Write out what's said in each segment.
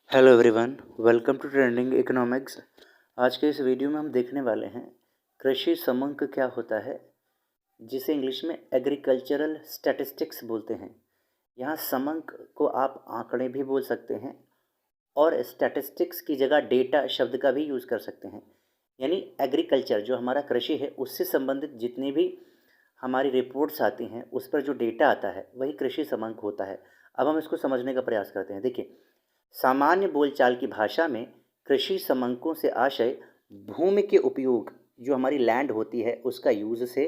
Hello everyone, welcome to trending economics. आज के इस वीडियो में हम देखने वाले हैं कृषि समंक क्या होता है, जिसे इंग्लिश में एग्रीकल्चरल स्टैटिस्टिक्स बोलते हैं। यहाँ समंक को आप आंकड़े भी बोल सकते हैं और स्टैटिस्टिक्स की जगह डेटा शब्द का भी यूज़ कर सकते हैं। यानी एग्रीकल्चर जो हमारा कृषि है उससे संबंधित जितनी भी हमारी रिपोर्ट्स आती हैं उस पर जो डेटा आता है वही कृषि समंक होता है। अब हम इसको समझने का प्रयास करते हैं। देखिए, सामान्य बोलचाल की भाषा में कृषि समंकों से आशय भूमि के उपयोग, जो हमारी लैंड होती है उसका यूज़ से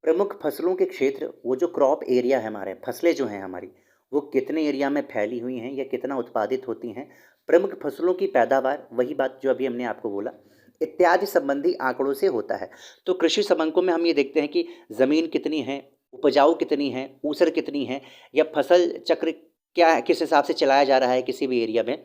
प्रमुख फसलों के क्षेत्र, वो जो क्रॉप एरिया है, हमारे फसलें जो हैं हमारी, वो कितने एरिया में फैली हुई हैं या कितना उत्पादित होती हैं, प्रमुख फसलों की पैदावार, वही बात जो अभी हमने आपको बोला, इत्यादि संबंधी आंकड़ों से होता है। तो कृषि समंकों में हम ये देखते हैं कि ज़मीन कितनी है, उपजाऊ कितनी है, ऊसर कितनी है, या फसल चक्र क्या है, किस हिसाब से चलाया जा रहा है किसी भी एरिया में,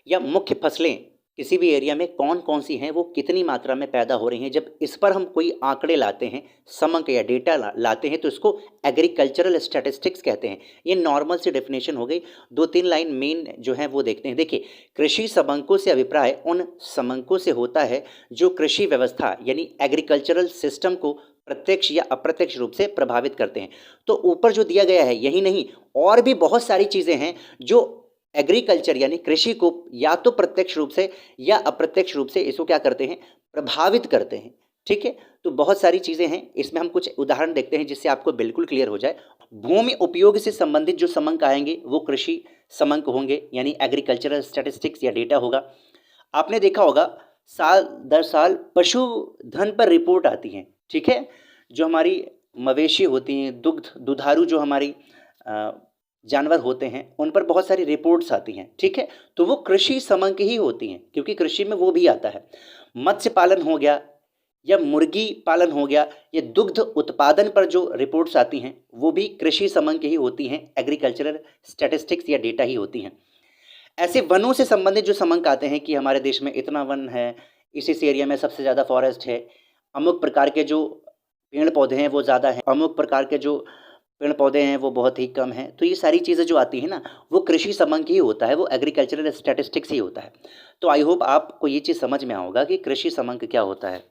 या मुख्य फसलें किसी भी एरिया में कौन कौन सी हैं, वो कितनी मात्रा में पैदा हो रही हैं। जब इस पर हम कोई आंकड़े लाते हैं, समंक या डेटा लाते हैं, तो इसको एग्रीकल्चरल स्टैटिस्टिक्स कहते हैं। ये नॉर्मल सी डेफिनेशन हो गई। 2-3 लाइन मेन जो है वो देखते हैं। देखिए, कृषि समंकों से अभिप्राय उन समंकों से होता है जो कृषि व्यवस्था यानी एग्रीकल्चरल सिस्टम को प्रत्यक्ष या अप्रत्यक्ष रूप से प्रभावित करते हैं। तो ऊपर जो दिया गया है यही नहीं, और भी बहुत सारी चीज़ें हैं जो एग्रीकल्चर यानी कृषि को या तो प्रत्यक्ष रूप से या अप्रत्यक्ष रूप से इसको क्या करते हैं, प्रभावित करते हैं। ठीक है, तो बहुत सारी चीज़ें हैं। इसमें हम कुछ उदाहरण देखते हैं जिससे आपको बिल्कुल क्लियर हो जाए। भूमि उपयोग से संबंधित जो समंक आएंगे वो कृषि समंक होंगे, यानी एग्रीकल्चरल स्टैटिस्टिक्स या डेटा होगा। आपने देखा होगा साल दर साल पशुधन पर रिपोर्ट आती हैं। ठीक है, जो हमारी मवेशी होती हैं, दुधारू जो हमारी जानवर होते हैं, उन पर बहुत सारी रिपोर्ट्स आती हैं। ठीक है, तो वो कृषि समंक ही होती हैं, क्योंकि कृषि में वो भी आता है। मत्स्य पालन हो गया या मुर्गी पालन हो गया, ये दुग्ध उत्पादन पर जो रिपोर्ट्स आती हैं वो भी कृषि समंक ही होती हैं, एग्रीकल्चरल स्टैटिस्टिक्स या डेटा ही होती हैं। ऐसे वनों से संबंधित जो समंक आते हैं कि हमारे देश में इतना वन है, इस एरिया में सबसे ज़्यादा फॉरेस्ट है, अमुक प्रकार के जो पेड़ पौधे हैं वो ज़्यादा हैं, अमुक प्रकार के जो पेड़ पौधे हैं वो बहुत ही कम हैं। तो ये सारी चीज़ें जो आती हैं ना, वो कृषि समंक ही होता है, वो एग्रीकल्चरल स्टैटिस्टिक्स ही होता है। तो आई होप आपको ये चीज़ समझ में आएगा कि कृषि समंक क्या होता है।